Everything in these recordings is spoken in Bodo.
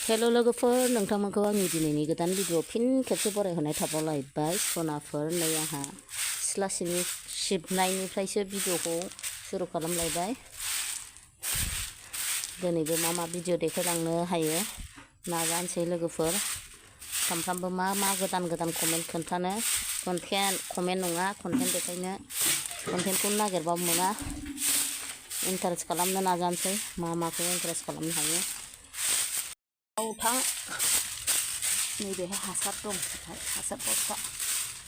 हेल' लोगोफोर, नोंथांमोनखौ आंनि दिनैनि गोदान भिडिअ फिन खेबसे बरायहरनाय थाबावलायबाय। सनाफोर नै आंहा सिथ्ला सिबनायनिफ्रायसो भिडिअखौ सुरु खालामलायबाय। दिनैबो मा भिडिअ देखायलांनो हायो नाजानोसै लोगोफोर। सानफ्रामबो मा गोदान कमेन्ट खोन्थानो, कमेन्ट नङा कन्टेन्ट देखायनो, कन्टेन्टखौ नागिरबाबो मोना। इन्टारेस्ट खालामनो नाजानोसै, माखौ इन्टारेस्ट खालामनो हायो। थां नैबेहाय हासार दं, हासार बस्था,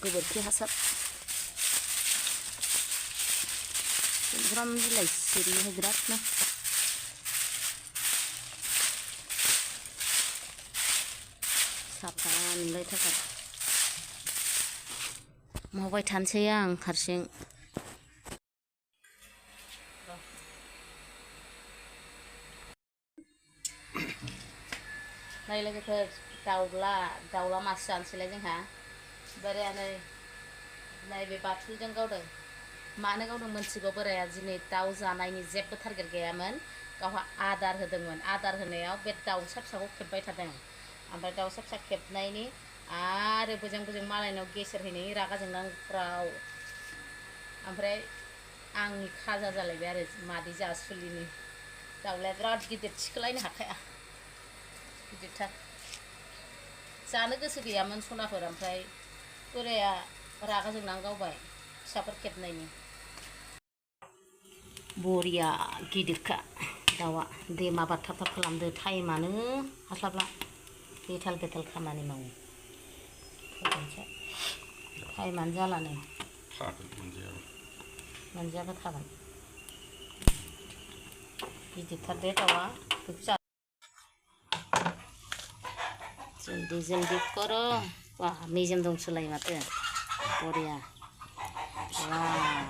गोबोरखि हासार, सुमफ्राम बिलाइ सिरिहाय बिरादनो। साफा नुलाय थाखाय मावबाय थानोसै आं हारसिं। नै लोगोफोर, दाउला मासे जानोसैलाय जोंहा। बोराया नैबे बाथुलजों गावदों। मानो गावदों मोनथिगौ बोराया? दिनै दाउ जानायनि जेबो टारगेट गैयामोन, गावहा आदार होदोंमोन। आदार होनायाव बे दाउसा फिसाखौ खेबबाय थादों। ओमफ्राय दाउसा फिसा खेबनायनि आरो बोजों मालायनाव गेसेर हैनायनि रागा जोंदां फ्राव। ओमफ्राय आंनि खाजा जालायबाय आरो मादै जासुलिनि। दाउलाया बिराद गिदिर, थिखोलायनो हाखाया, गिदिरथार। जानो गोसो गैयामोन सनाफोर, ओमफ्राय बोराया रागा जोंनानै गावबाय फिसाफोर खेबनायनि। बरिया गिदिरखा दाउआ। दे माबा थाब खालामदो, टाइमानो हास्लाबला। बेथाल खामानि मावो। टाइमानो जालानो। मोनजायाबा थागोन। गिदिरथार दे दाउआ। जल्दी करो। वाह, मेजेम दंसोलाय माथो। बरिया। वाह,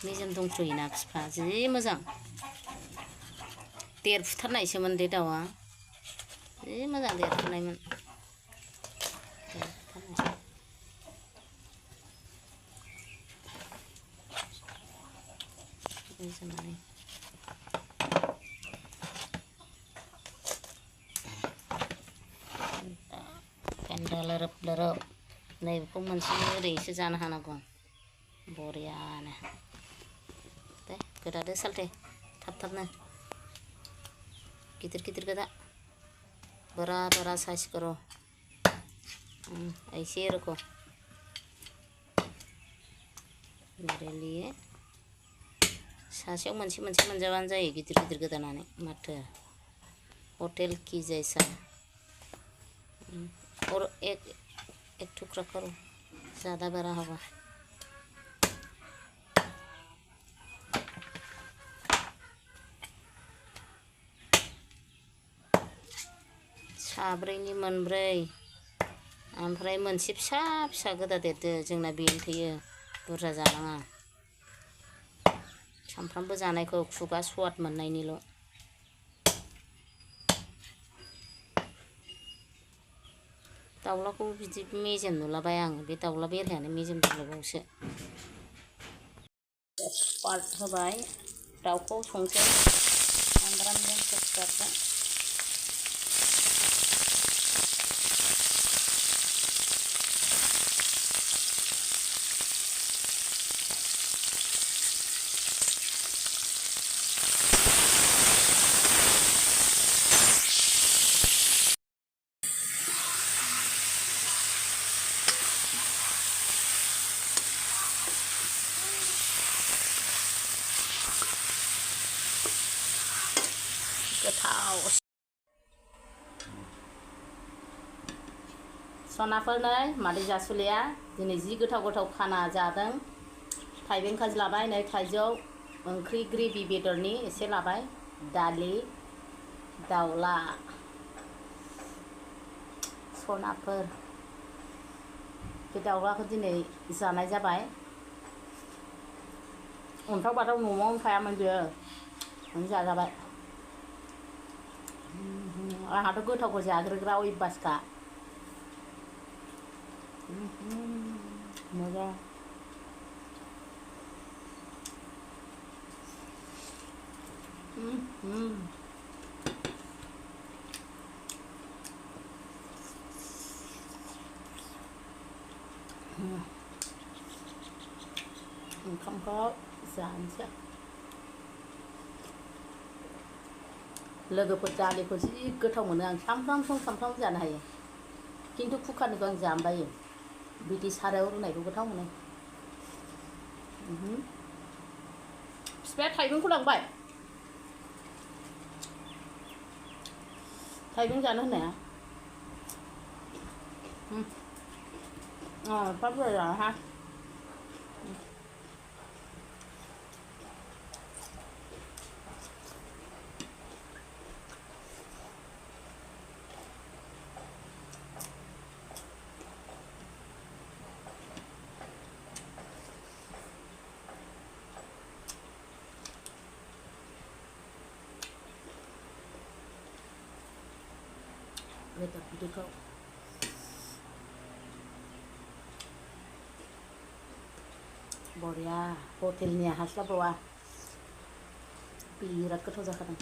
मेजेम दंथ'योना बिफा, जि मोजां। देरफुथारनायसोमोन दे दाउआ, जि मोजां देरफुनायमोन। लोरोब नैबेखौ मोनसे ओरैसो जानो हानांगौ। बरियानो दे, गोदादो सालथे थाबनो। गिदिर गोदा, बड़ा साइज करो। ऐसे रखो मेरे लिए। सासेयाव मोनसे मोनजाबानो जायो, गिदिर गोदानानै माथो। होटल की जैसा। और एक टुकड़ा करो, ज़्यादा बड़ा होगा। साब्रैनि मोनब्रै, ओमफ्राय मोनसे फिसा गोदा देरदो। जोंना बेनो थोयो, बुरजा जानाङा। सानफ्रामबो जानायखौ खुगा स्वाद मोननायनिल'। दाउलाखौ बिदि मेजेम नुलाबाय आङो। बे दाउला बेरहायानो मेजेम जालायबावसो। पार्ट होबाय, दाउखौ संसै सामब्रामजों तेजपातजों। गोथाव। सनाफोर, नै मादै जासुलिया दिनै जि गोथाव खाना जादों। थाइबें खाजि लाबाय, नै थाइजौ ओंख्रि ग्रेभि बेदरनि एसे लाबाय, दालि, दाउला। सनाफोर, बे दाउलाखौ दिनै जानाय जाबाय। अन्थाव बाथाव न'आवनो थायामोन बियो, जाजाबाय। आंहाथ' गोथावखौ जाग्रोग्रा अयभासखा। मोजां। có जानोसै लोगोफोर दालिखौ जि गोथाव मोनो आं सामफ्राम जानो हायो खिन्थु कुकारनिखौ आं जानो बायो बिदि सारायाव रुनायखौ गोथाव मोनो बिफाया थाइबेंखौ लांबाय थाइबें जानो होननाया एफा बुरजा जानाहा बेदर बिदैखौ बरिया हटेलनिया हास्लाबावा बिराद गोथाव जाखादों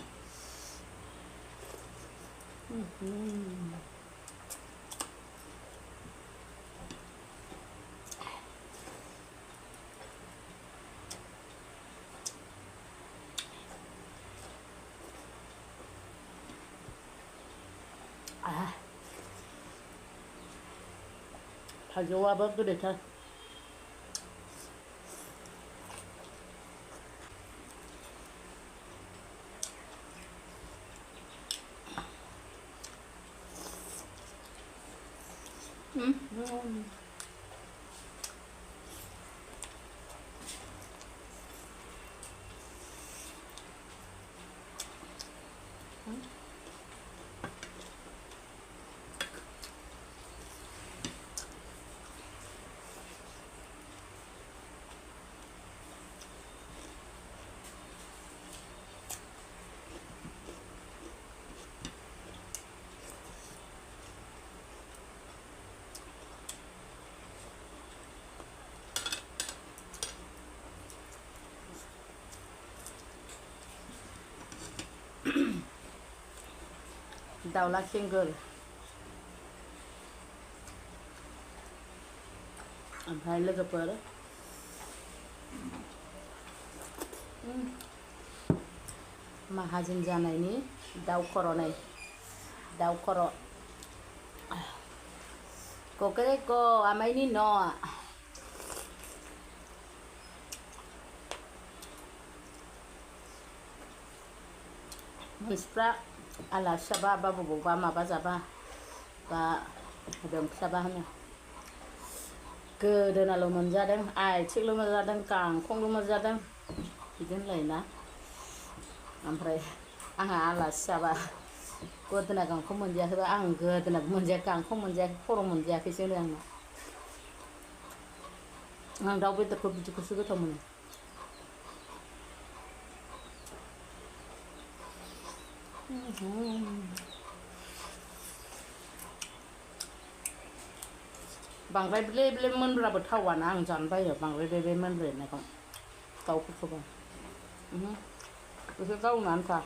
थाइजौआबो गोदैथार दाउला सिंगोल ओमफ्राय लोगोफोर माहाजोन जानायनि दाउ खर' नै दाउ खर' क'करेक' आमाइनि न' मानसिफ्रा आलासि जाबा बा बबावबा माबा जाबा बा बेंखिजाबा होनो गोदोनाल' मोनजादों आथिंल' मोनजादों गांखंल' मोनजादों बिदि होनलायोना ओमफ्राय आंहा आलासि जाबा गोदोना गांखं मोनजायाखैबा आं गोदोनाबो मोनजायाखै गांखं मोनजायाखै खर' मोनजायाखैसो होनो आं दाउ बेदरखौ बिदिखौसो गोथाव मोनो बांद्राय ब्ले ब्ले मोनब्लाबो थावाना आं जानो बायो बांद्राय बे मोनब्रेनायखौ दाउफोरखौबो एसे गावनो आन्था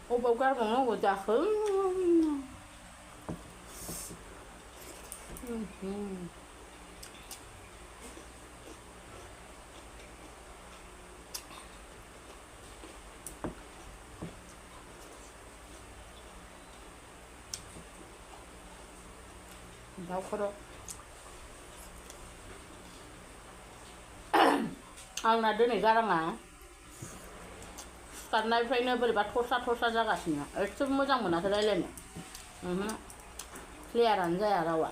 अबाव गारबावनांगौ जाखो दाउ खर' आंना दिनै गाराङा सिखारनायनिफ्रायनो बोरैबा थरसा जागासिनो एसेबो मोजां मोनाखै रायज्लायनो क्लियारानो जाया रावा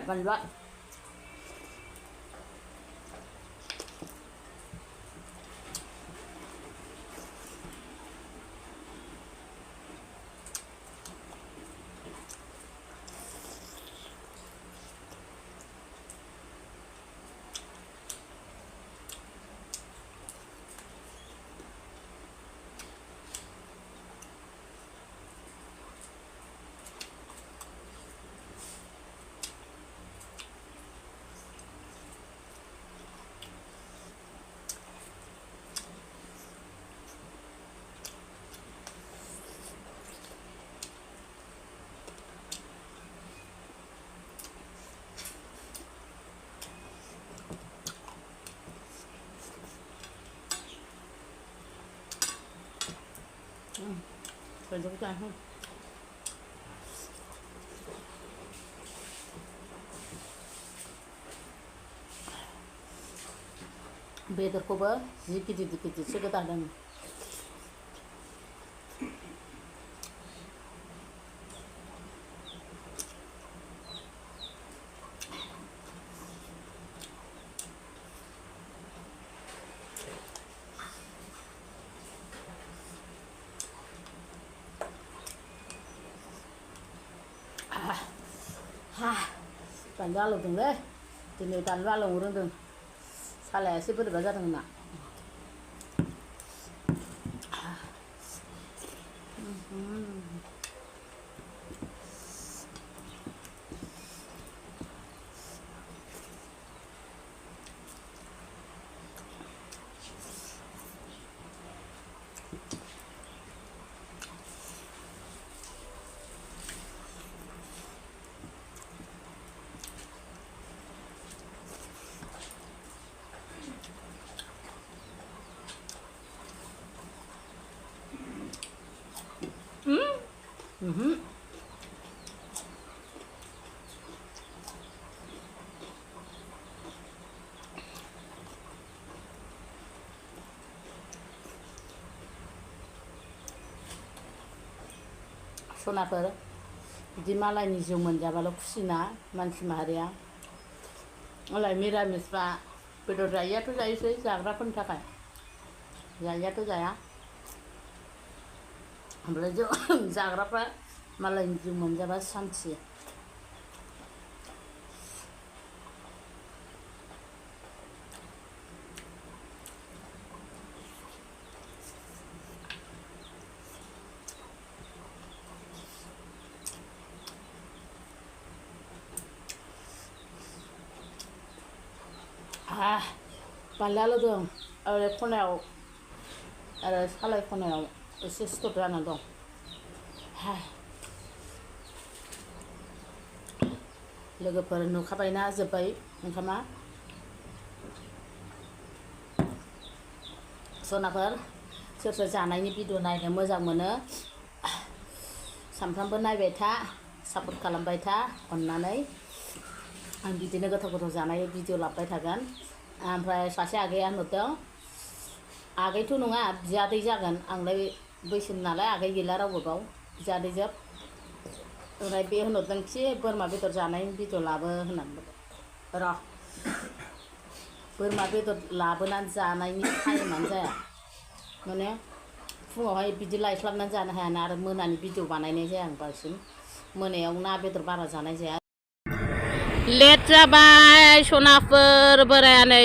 बानलुआ Phải giống không? बेदरखौबो जि गिदिर गिदिरसो गोदादों। बानलु आलौदोंलै दिनै बानलु आलौनो रोंदों। सालाया एसे बोरैबा जादों होनना। सनाफोर बिदि मालायनि जिउ मोनजाबाल' खुसिना मानसि माहारिया। मालाय मिरामिसफ्रा बेदर जायैयाथ' जायोसै जाग्राफोरनि थाखाय, जायैयाथ' जाया। ओमफ्राय जों जाग्राफ्रा मालायनि जिउ मोनजाबा सान्थि। बानलु आलौदों ओरै खनायाव आरो सालाय खनायाव एसे सिथर जानानै दं। लोगोफोर नुखाबायना जोब्बाय ओंखामा। सनाफोर सोर सोर जानायनि भिडिअ नायनो मोजां मोनो सानफ्रामबो नायबाय था, सापर्ट खालामबाय था अननानै। आं बिदिनो गोथाव गोथाव जानाय भिडिअ लाबोबाय थागोन। ओमफ्राय सासे आगैया नुदों, आगैथ' नङा बियादै जागोन, आंलाय बैसोनि नालाय आगै गैला रावबो बाव, बियादै जोब। ओमफ्राय बे होनहरदोंखि बोरमा बेदर जानायनि भिडिअ लाबो होननानै। र' बोरमा बेदर लाबोनानै जानायनि टाइमानो जाया, माने फुङावहाय बिदि लायस्लाबनानै जानो हायाना, आरो मोनानि भिडिअ बानायनाय जाया आं बांसिन। मोनायाव ना बेदर बारा जानाय जाया। लेट जाबाय सनाफोर, बोरायानो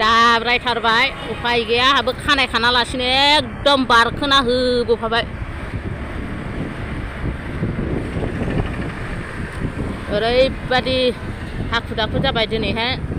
दाब्रायथारबाय, उफाय गैया। आंहाबो खानाय खानालासिनो एकदम बारखोना होबोफाबाय। ओरैबादि हाखु दाखु जाबाय दिनैहाय।